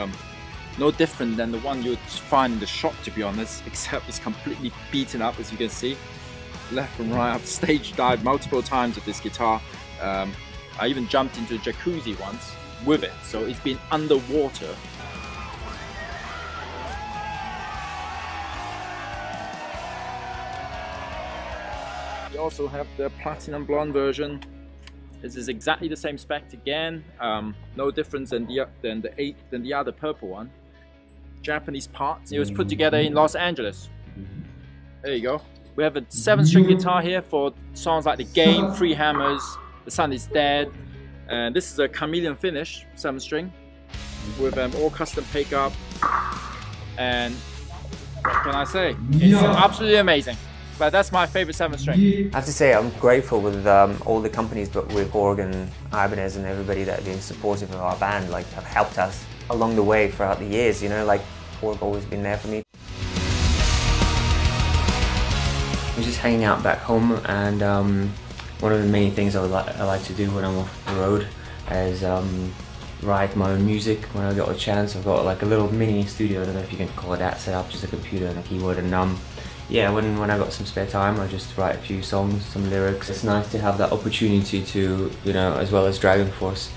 No different than the one you'd find in the shop, to be honest, except it's completely beaten up, as you can see. Left and right, I've stage dived multiple times with this guitar. I even jumped into a jacuzzi once with it, so it's been underwater. We also have the Platinum Blonde version. This is exactly the same spec again, no difference than the other purple one. Japanese parts. It was put together in Los Angeles. There you go. We have a 7-string guitar here for songs like The Game, Three Hammers, The Sun Is Dead, and this is a chameleon finish 7-string with all custom pickup. And what can I say? It's absolutely amazing. But that's my favorite 7-string. I have to say I'm grateful with all the companies, but with Korg and Ibanez and everybody that have been supportive of our band, like have helped us along the way throughout the years, you know, like Korg always been there for me. I'm just hanging out back home, and one of the main things I like to do when I'm off the road is write my own music when I got a chance. I've got like a little mini studio, I don't know if you can call it that, set up, just a computer and a keyboard, and yeah, when I got some spare time, I just write a few songs, some lyrics. It's nice to have that opportunity to, you know, as well as DragonForce,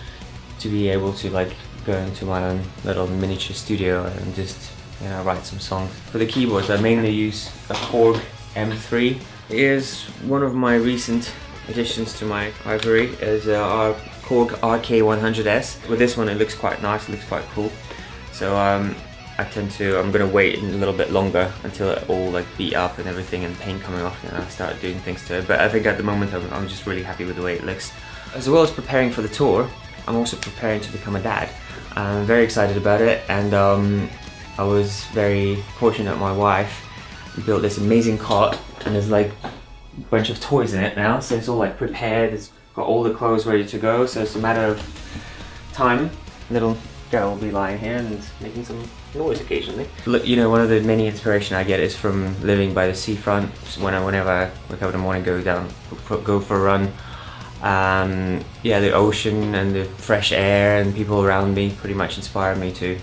to be able to like go into my own little miniature studio and just, you know, write some songs. For the keyboards, I mainly use a Korg M3. It is one of my recent additions to my library, is our Korg RK100S. With this one, it looks quite nice, it looks quite cool. So I'm gonna wait a little bit longer until it all like beat up and everything and paint coming off, and I start doing things to it. But I think at the moment I'm just really happy with the way it looks. As well as preparing for the tour, I'm also preparing to become a dad. I'm very excited about it, and I was very fortunate that my wife built this amazing cot, and there's like a bunch of toys in it now, so it's all like prepared, it's got all the clothes ready to go, so it's a matter of time. Little girl will be lying here and making some noise occasionally. Look, you know, one of the many inspiration I get is from living by the seafront. Whenever I wake up in the morning, go for a run. Yeah, the ocean and the fresh air and people around me pretty much inspire me to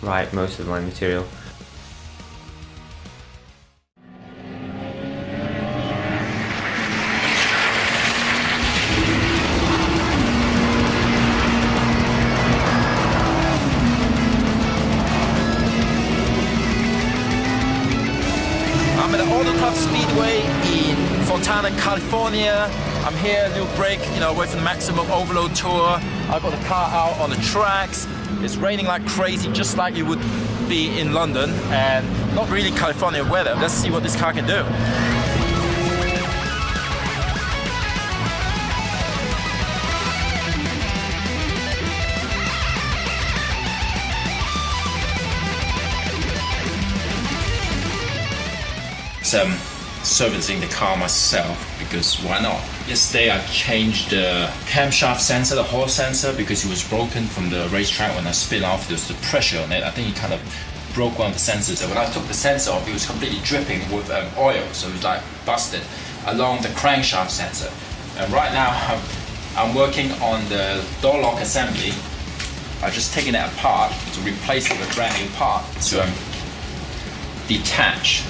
write most of my material. Speedway in Fontana, California. I'm here, a new break, you know, away from the Maximum Overload tour. I've got the car out on the tracks. It's raining like crazy, just like it would be in London, and not really California weather. Let's see what this car can do. servicing the car myself, because why not? Yesterday I changed the camshaft sensor, the Hall sensor, because it was broken from the racetrack. When I spin off, there was the pressure on it. I think it kind of broke one of the sensors. So when I took the sensor off, it was completely dripping with oil, so it was like busted along the crankshaft sensor. And right now I'm working on the door lock assembly. I'm just taking it apart to replace it with a brand new part, to detach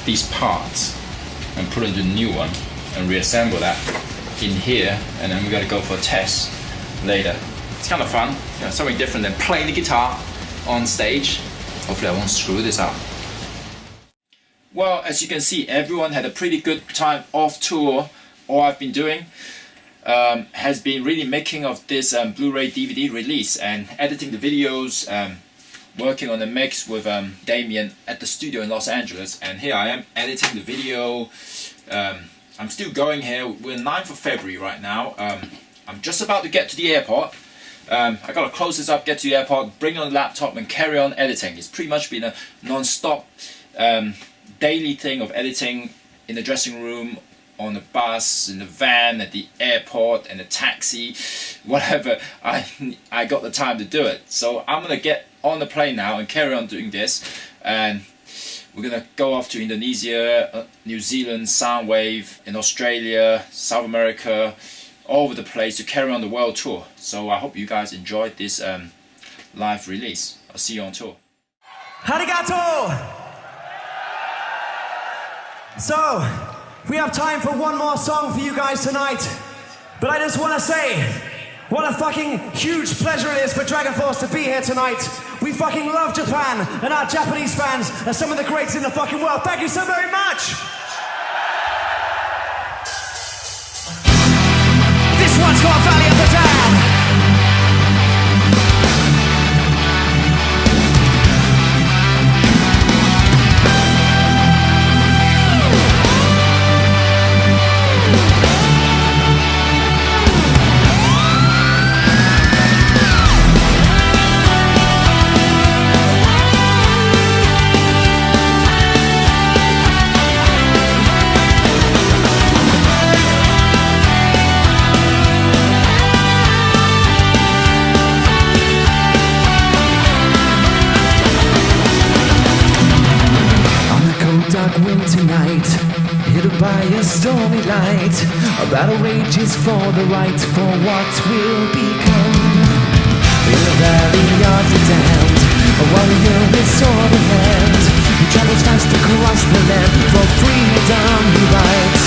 these parts and put into a new one and reassemble that in here, and then we got to go for a test later. It's kind of fun, you know, something different than playing the guitar on stage. Hopefully I won't screw this up. Well, as you can see, everyone had a pretty good time off tour. All I've been doing has been really making of this Blu-ray DVD release and editing the videos, working on the mix with Damien at the studio in Los Angeles, and here I am editing the video. I'm still going here. We're 9th of February right now. I'm just about to get to the airport. I gotta close this up, get to the airport, bring on the laptop and carry on editing. It's pretty much been a non-stop daily thing of editing in the dressing room, on the bus, in the van, at the airport, and the taxi, whatever. I got the time to do it. So I'm gonna get on the plane now and carry on doing this, and we're gonna go off to Indonesia, New Zealand, Soundwave, in Australia, South America, all over the place to carry on the world tour. So I hope you guys enjoyed this live release. I'll see you on tour. Arigato! So, we have time for one more song for you guys tonight, but I just want to say what a fucking huge pleasure it is for DragonForce to be here tonight. We fucking love Japan, and our Japanese fans are some of the greats in the fucking world. Thank you so very much! This one's called Valley of the Damned. Dark winter night, hit by a stormy light. A battle rages for the right, for what will become. In the valley of the damned, a warrior with sword in hand, he travels fast across the land, for freedom he rides.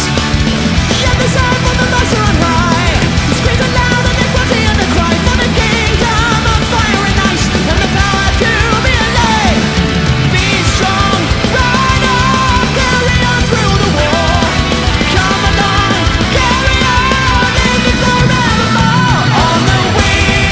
Yet the sound from the master on high, he screams aloud iniquity and the cry for the kingdom of fire and ice, and the power to be alive. Be strong, ride on, carry on through the war. Come along, carry on, living forevermore. On the wings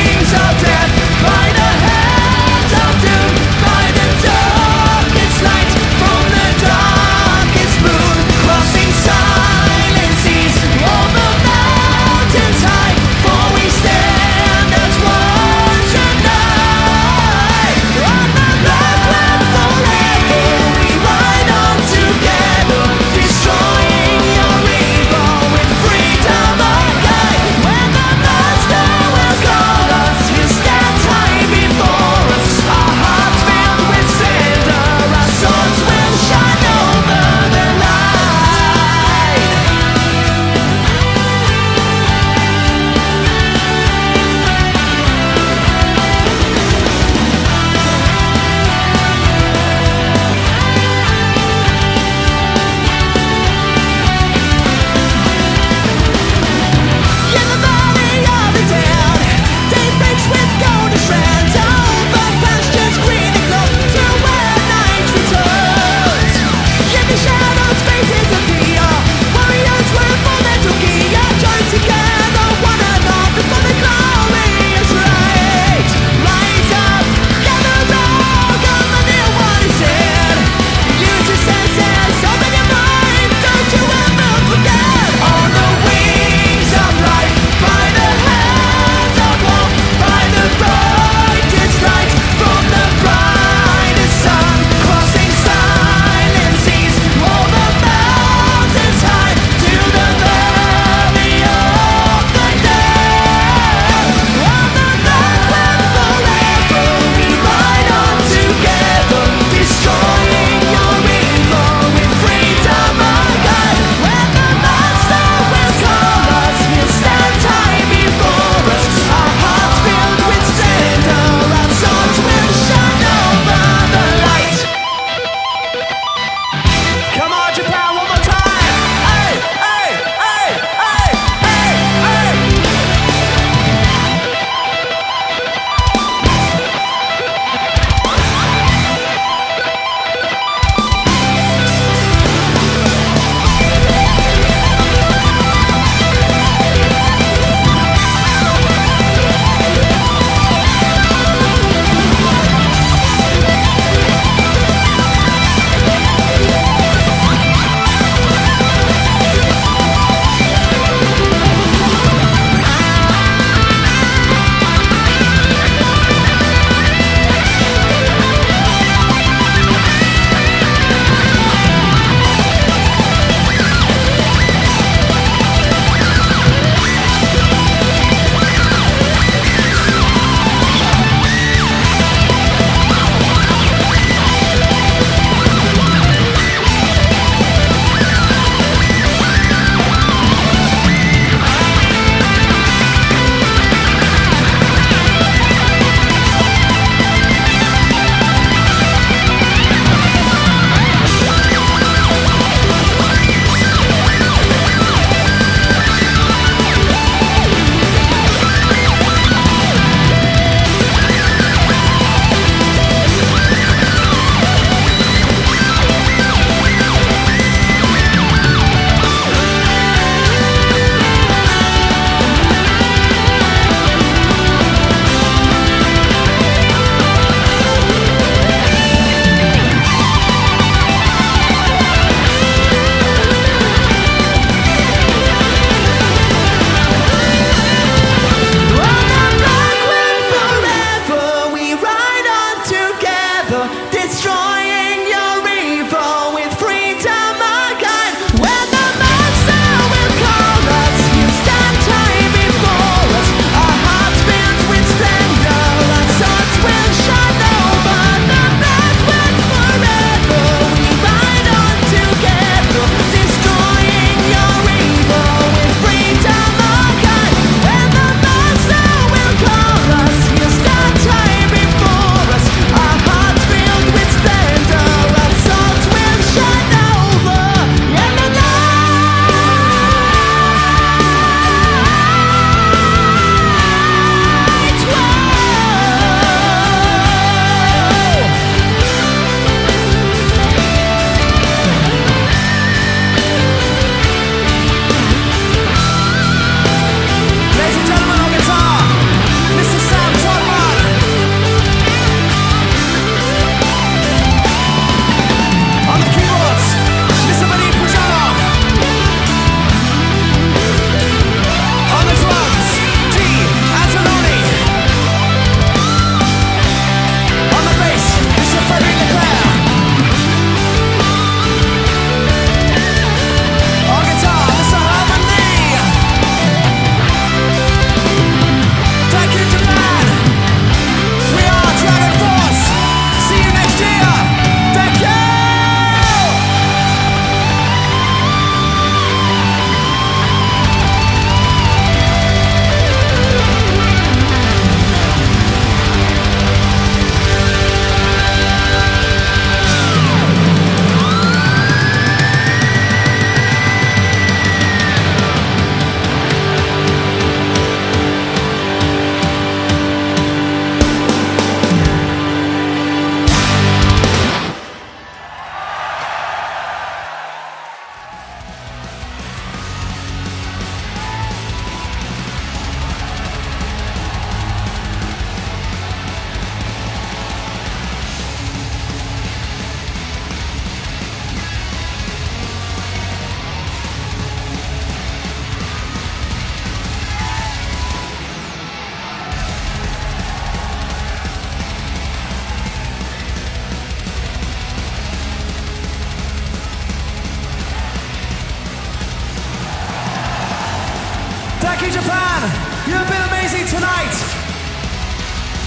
you, Japan. You've been amazing tonight.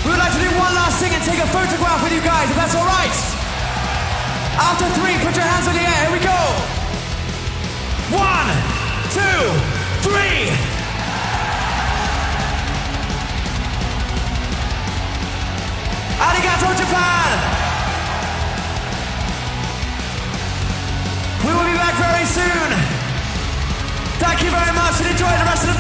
We would like to do one last thing and take a photograph with you guys, if that's all right. After 3, put your hands in the air. Here we go. 1, 2, 3. Arigato, Japan. We will be back very soon. Thank you very much and enjoy the rest of the